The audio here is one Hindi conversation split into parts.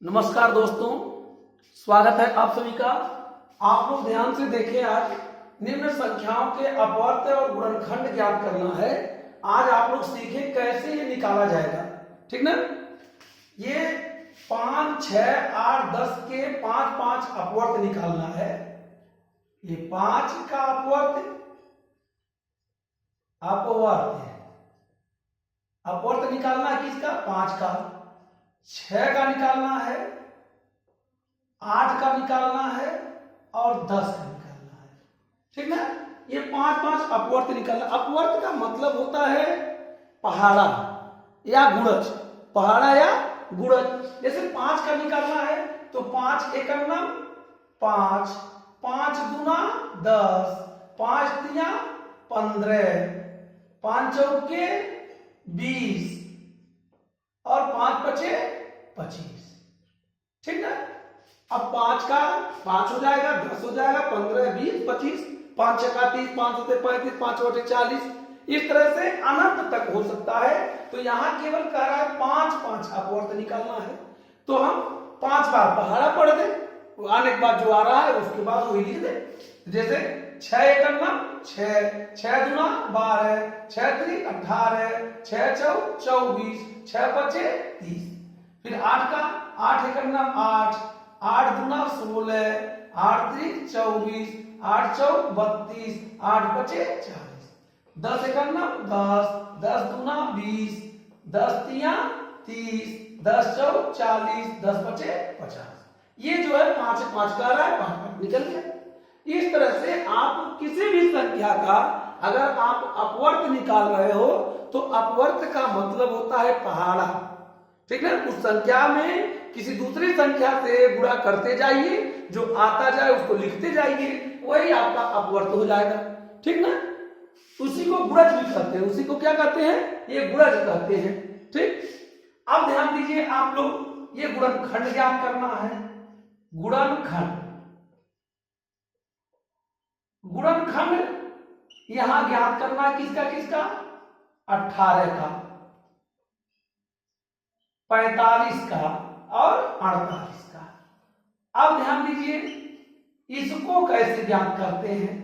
नमस्कार दोस्तों, स्वागत है आप सभी का। आप लोग ध्यान से देखें, आज निम्न संख्याओं के अपवर्त्य और गुणनखंड ज्ञात करना है। आज आप लोग सीखें कैसे ये निकाला जाएगा, ठीक ना। ये 5, 6, 8, 10 के 5 अपवर्त्य निकालना है। ये 5 का अपवर्त्य अपवर्त्य निकालना है किसका? 5 का। 6 का निकालना है, 8 का निकालना है और 10 का निकालना है, ठीक ना। ये 5 अपवर्त्य निकालना। अपवर्त्य का मतलब होता है पहाड़ा या गुणज, पहाड़ा या गुणज। जैसे 5 का निकालना है तो 5 एकम 5, 5 दूना 10, 5 तिया 15, 5 चौके 20 और 5 पचे 25, ठीक ना। अब 5 का 5 हो जाएगा, 10 हो जाएगा, 15, 20, 25, 5 छक्का 30, 5 होते 35, 5 बटे 40, इस तरह से अनंत तक हो सकता है। तो यहां केवल कह रहा है 5 अपवर्त्य निकालना है। तो हम 5 बार पहाड़ा पढ़ दे, आने के बाद जो आ रहा है उसके बाद वही लिख दे। जैसे 6 एकम 6, 6 दूना 12, 6 त्रिक 18, 6 चौक 24, 6 पचे 30। फिर 8 का 8 एकम 8, 8 दूना 16, 8 त्रिक 24, 8 चौक 32, 8 पचे 40। 10 एकम 10, 10 दूना 20, 10 तिया 30, 10 चौक 40, 10 पचे 50। ये जो है 5 का रहा है, 5 निकल गया। इस तरह से आप किसी भी संख्या का अगर आप अपवर्त्य निकाल रहे हो तो अपवर्त्य का मतलब होता है पहाड़ा, ठीक है। उस संख्या में किसी दूसरी संख्या से गुणा करते जाइए, जो आता जाए उसको लिखते जाइए, वही आपका अपवर्त्य हो जाएगा, ठीक ना। उसी को गुणज भी कहते हैं। उसी को क्या कहते हैं? ये गुणज कहते हैं, ठीक। अब ध्यान दीजिए आप लोग, ये गुणनखंड ज्ञात करना है। गुणनखंड यहां ज्ञात करना है किसका किसका? 18 का, 45 का और 48 का। अब ध्यान दीजिए, इसको कैसे ज्ञात करते हैं?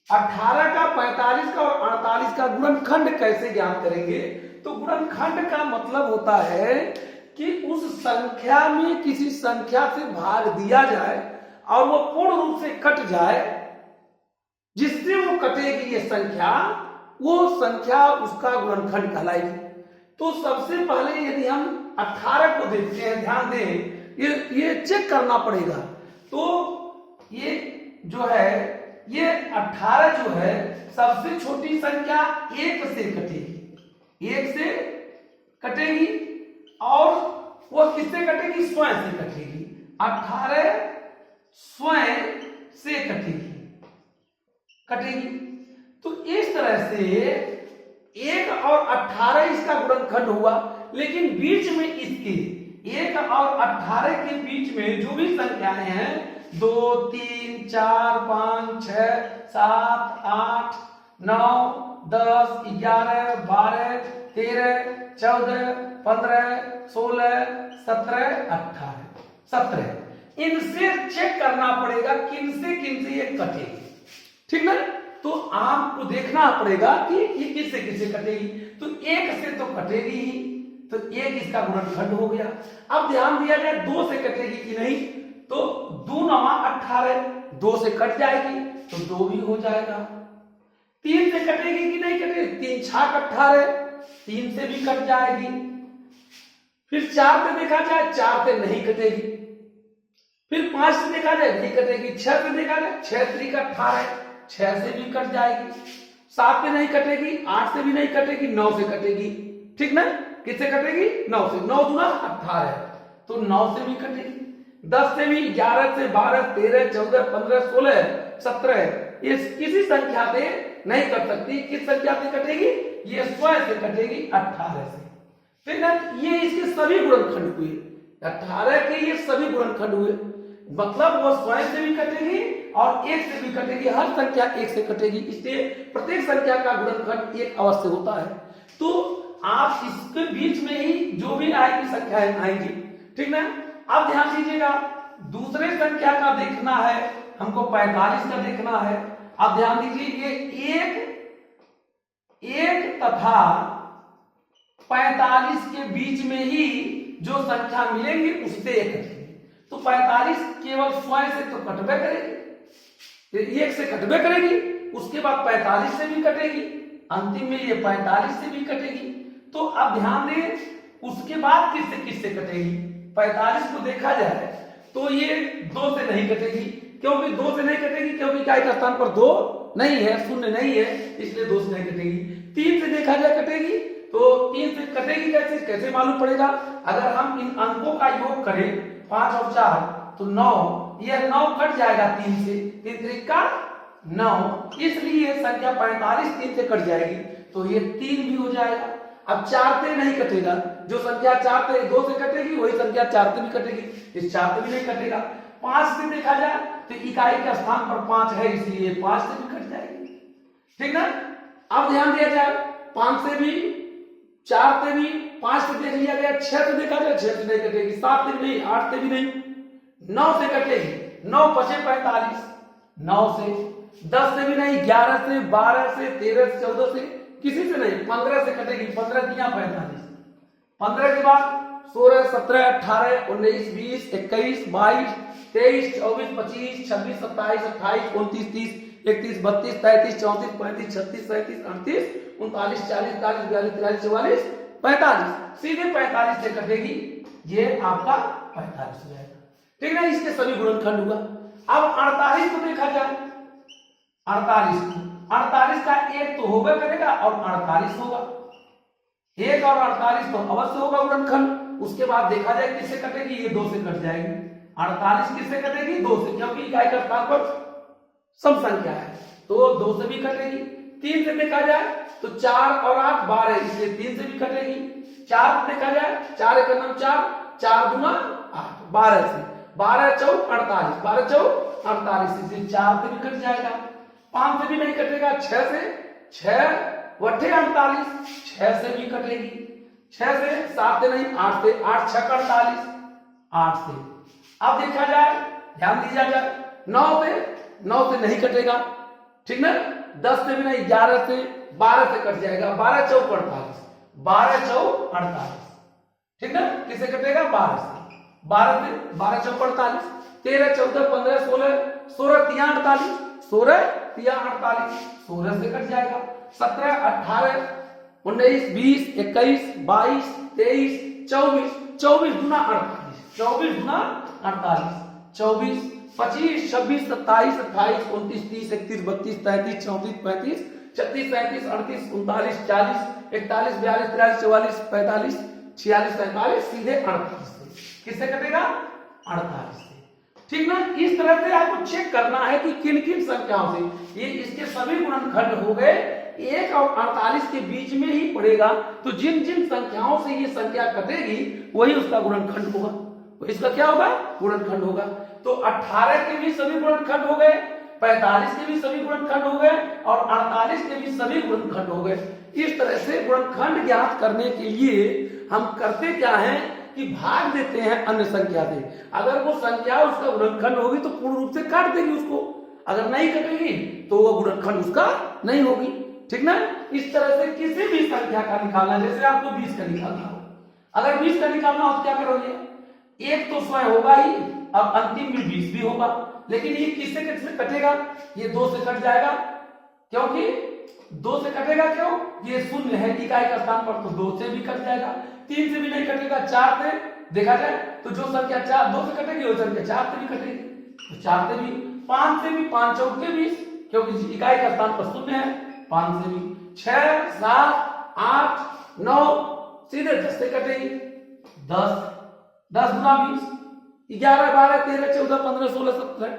18 का, 45 का और 48 का गुणनखंड कैसे ज्ञात करेंगे? तो गुणनखंड का मतलब होता है कि उस संख्या में किसी संख्या से भाग दिया जाए और वो पूर्ण रूप से कट जाए, जिससे वो कटेगी ये संख्या, वो संख्या उसका गुणनखंड कहलाएगी। तो सबसे पहले यदि हम 18 को देखते हैं, ध्यान दें, ये चेक करना पड़ेगा। तो ये जो है, ये 18 जो है सबसे छोटी संख्या 1 से कटेगी, 1 से कटेगी और वो किससे कटेगी? स्वयं से कटेगी। 18 स्वयं से कटेगी। तो इस तरह से 1 और 18 इसका गुणनखंड हुआ। लेकिन बीच में इसके 1 और 18 के बीच में जो भी संख्याएं हैं, 2, 3, 4, 5, 6, 7, 8, 9, 10, 11, 12, 13, 14, 15, 16, 17, 18, 17। इनसे चेक करना पड़ेगा किनसे ये कटेगी, ठीक ना। तो आपको देखना पड़ेगा कि ये किससे किससे कटेगी। तो 1 से तो कटेगी ही, तो 1 इसका गुणनखंड हो गया। अब ध्यान दिया जाए 2 से कटेगी कि नहीं, तो 2 9 18, 2 से कट जाएगी तो 2 भी हो जाएगा। 3 से कटेगी कि नहीं कटेगी? 3 6 18, 3 से भी कट जाएगी। फिर 4 से देखा जाए, 4 से नहीं कटेगी। फिर 5 से देखा जाए, नहीं कटेगी। 6 से देखा जाए, 6 त्रिक 18, 6 से भी कट जाएगी। 7 से नहीं कटेगी, 8 से भी नहीं कटेगी, 9 से कटेगी, ठीक ना। किससे कटेगी? 9 से। 9 दूना 18, तो 9 से भी कटेगी। 10 से भी, 11 से, 12, 13, 14, 15, 16, 17, ये किसी संख्या से नहीं कट सकती। किस संख्या से कटेगी? ये स्वयं से कटेगी, 18 से। फिर ये इसके सभी गुणनखंड हुए, 18 के ये सभी गुणनखंड हुए। मतलब वो स्वयं से भी कटेगी और 1 से भी कटेगी। हर संख्या 1 से कटेगी, इसलिए प्रत्येक संख्या का गुणनखंड 1 अवश्य होता है। तो आप इसके बीच में ही जो भी आएगी संख्याएं आएंगी, ठीक ना। अब ध्यान दीजिएगा, दूसरे संख्या का देखना है हमको, 45 का देखना है। अब ध्यान दीजिए, ये एक तथा 45 के बीच में ही जो संख्या मिलेंगी उससे एक कटेगी। तो 45 केवल स्वयं से तो कटबे करेगी, एक से कटबे करेगी, उसके बाद 45 से भी कटेगी, अंतिम में ये 45 से भी कटेगी। तो अब ध्यान दें, उसके बाद किससे कटेगी। 45 को देखा जाए तो ये 2 से नहीं कटेगी। क्योंकि 2 से नहीं कटेगी, क्योंकि इकाई का स्थान पर 2 नहीं है, शून्य नहीं है, इसलिए 2 से नहीं कटेगी। 3 से देखा जाए कटेगी, तो 3 से कटेगी कैसे मालूम पड़ेगा। अगर हम इन अंकों का योग करें 5 और 4 तो 9, यह 9 कट जाएगा 3 से, 3 3 का 9, इसलिए संख्या 45 3 से कट जाएगी, तो ये 3 भी हो जाएगा। अब 4 से नहीं कटेगा, जो संख्या 4 से 2 से कटेगी वही संख्या 4 से भी कटेगी, इस 4 से भी नहीं कटेगा। 5 से देखा जाए तो इकाई का स्थान पर 5 है, इसलिए 5 से भी कट जाएगी, ठीक ना। अब ध्यान दिया जाए, 5 से भी, 4 से भी, 5 से देख लिया गया, 6 से देखा जाए 6 से नहीं कटेगी, 7 से भी नहीं, 8 से भी नहीं, 9 से कटेगी, 9 बचे 45, 9 से, 10 से भी नहीं, 11 से, 12 से, 13 से, 14 से, किसी से नहीं, 15 से कटेगी, 15 दिया 45, 15 के बाद 16, 17, 18, 19, 20, 21, 22, 23, 24, 25, 26, 27, 28, 29, 30, 31, 32, 33, 34, 35, 36, 37, 38, 39, 40, 41, 42, 43, 44, 45, सीधे 45 से कटेगी, ये आपका 45 हो जाएगा, ठीक है। इसके सभी गुणनखंड हुआ। अब 48 को देखा जाए, 48 का 1 तो होगा करेगा और 48 होगा, 1 और 48 तो अवश्य होगा गुणनखंड। उसके बाद देखा जाए किससे कटेगी, ये 2 से कट जाएगी। 48 किससे कटेगी, 2 से, क्योंकि इकाई का स्थान पर सम संख्या है, तो 2 से भी कटेगी। 3 से देखा जाए तो 4 और 8 12, इसलिए 3 से भी कटेगी। 4 से देखा जाए, 4 एक नाम 4, 4 गुना 8, 12 से, 12 चौक 48, 12 चौक 48, इसलिए 4 से भी कट जाएगा। 5 से भी नहीं कटेगा, 6 से, 6 वट्ठे 48, 6 से भी कटेगी। 6 से, 7 से नहीं, 8 से, 8 6 का 48, 8 से। अब देखा जाए, ध्यान दिया जाए, 9 से नहीं कटेगा, ठीक ना। 10 से भी नहीं, 11 से, 12 से कट जाएगा, 12 चौक 48, 12 चौक 48, ठीक ना। किससे कटेगा, 12 से, 12 से, 12 चौक 48, 13 14 15 16, 16 3 48, 16 3 48, 16 से कट जाएगा। 17 18 19 20 21 22 23 24, 24 गुना 48, 24 गुना 48, 24 25 26 27 28 29 30 31 32 33 34 35 36 37 38 39 40 41 42 43 44 45 46 47, सीधे 48 से। किससे कटेगा, 48 से, ठीक ना। इस तरह से आपको चेक करना है कि किन किन संख्याओं से ये इसके सभी गुणनखंड हो गए। 1 और 48 के बीच में ही पड़ेगा, तो जिन जिन संख्याओं से ये संख्या कटेगी वही उसका गुणनखंड होगा, तो इसका क्या होगा, गुणनखंड होगा। तो 18 के भी सभी गुणनखंड हो गए, 45 के भी सभी गुणनखंड हो गए और 48 के भी सभी गुणनखंड हो गए। इस तरह से गुणनखंड ज्ञात करने के लिए हम करते क्या है कि भाग देते हैं अन्य संख्या से। अगर वो संख्या उसका गुणनखंड होगी तो पूर्ण रूप से काट देगी उसको, अगर नहीं कटेगी तो वो गुणनखंड उसका नहीं होगी, ठीक ना। इस तरह से किसी भी संख्या का निकालना, जैसे आपको 20 का निकालना हो, अगर 20 का निकालना हो तो क्या करोगे, 1 तो स्वयं होगा ही और अंतिम में 20 भी होगा, लेकिन ये किससे कटेगा, ये 2 से कट जाएगा, क्योंकि 2 से कटेगा, क्यों, ये शून्य है इकाई का स्थान पर, तो 2 से भी कट जाएगा। 3 से भी नहीं कटेगा, 4 से देखा जाए तो जो संख्या 4 2 से कटेगी वो संख्या 4 से भी कटेगी, तो 4 से भी, 5 से भी, 5 चौक के 20, क्योंकि इकाई का स्थान पर शून्य है, 5 से भी, 6 7 8 9 सीधे 10 से कटेगी, 10 10 गुना 20, 11 12 13 14 15 16 17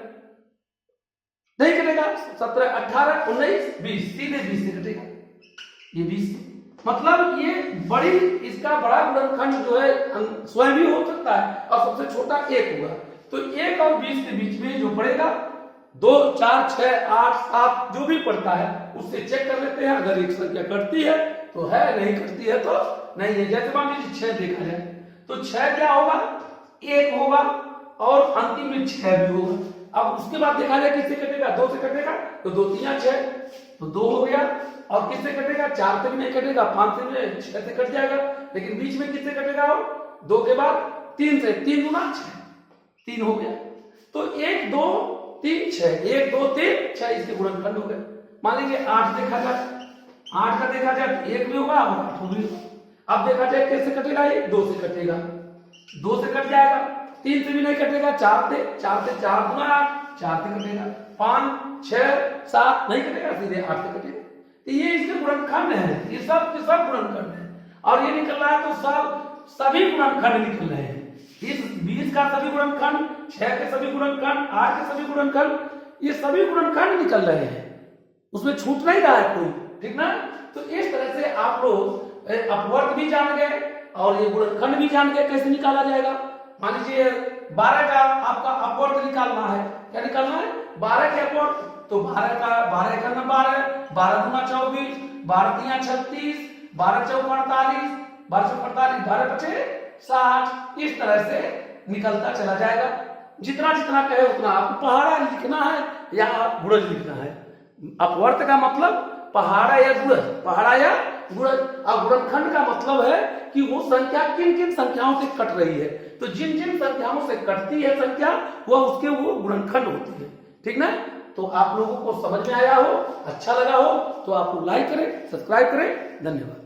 नहीं कटेगा, 17 18 19 20, सीधे 20 से कटेगा, ये 20, मतलब ये बड़ी, इसका बड़ा गुणनखंड जो है स्वयं भी हो सकता है और सबसे छोटा 1 होगा। तो 1 और 20 के बीच में जो पड़ेगा 2 4 6 8 7 जो भी पड़ता है उससे चेक कर लेते हैं, अगर एक संख्या कटती है तो है, नहीं कटती है तो नहीं है। जैसे मान लीजिए 6 देखा जाए तो 6 क्या होगा, 1 होगा और अंतिम में 6 भी होगा। अब उसके बाद देखा जाए किससे कटेगा, 2 से कटेगा तो 2 3 6 तो 2 हो गया। और किससे कटेगा, 4 से भी नहीं कटेगा, 5 से भी 6 से कट जाएगा, लेकिन बीच में किससे कटेगा, और 2 के बाद 3 से, 3 गुना 6, 3 हो गया। तो 1 2 3 6, 1 2 3 6 इसके गुणनखंड हो गए। मान लीजिए 8 देखा जाए, 8 का देखा जाए तो 1 भी होगा और 8 भी होगा। अब देखा जाए कैसे कटेगा, ये 2 से कटेगा, 2 से कट जाएगा, 3 से भी नहीं कटेगा, 4 से 4 गुना 8, 4 से कटेगा, 5 6 7 नहीं कटेगा, सीधे 8 से कटेगा। तो ये इसके गुणनखंड है, ये सब के सब गुणनखंड है। और ये निकल रहा है तो सब सभी गुणनखंड निकल रहे हैं। इस 20 का सभी गुणनखंड, 6 के सभी गुणनखंड, 8 के सभी गुणनखंड, ये सभी गुणनखंड निकल रहे हैं, उसमें छूट नहीं रहा है कोई, ठीक ना। तो इस तरह से आप लोग अपवर्त भी जान गए और ये गुणनखंड भी जान गए कैसे निकाला जाएगा। मान लीजिए 12 का आपका अपवर्त निकालना है, क्या निकालना है, 12 के अपवर्त, तो 12 का 12 का 12, 12 गुना 24, 12 तिया 36, 12 चौका 48, 12 चौका 48, 12 बचे 60, इस तरह से निकलता चला जाएगा। जितना जितना कहे उतना आपको पहाड़ा लिखना है या गुणज लिखना है। अपवर्त का मतलब पहाड़ा या गुणज, पहाड़ा या गुणज। और गुणनखंड का मतलब है कि वो संख्या किन किन संख्याओं से कट रही है, तो जिन जिन संख्याओं से कटती है संख्या वह उसके वो गुणनखंड होती है, ठीक ना। तो आप लोगों को समझ में आया हो, अच्छा लगा हो तो आप लोग लाइक करें, सब्सक्राइब करें। धन्यवाद।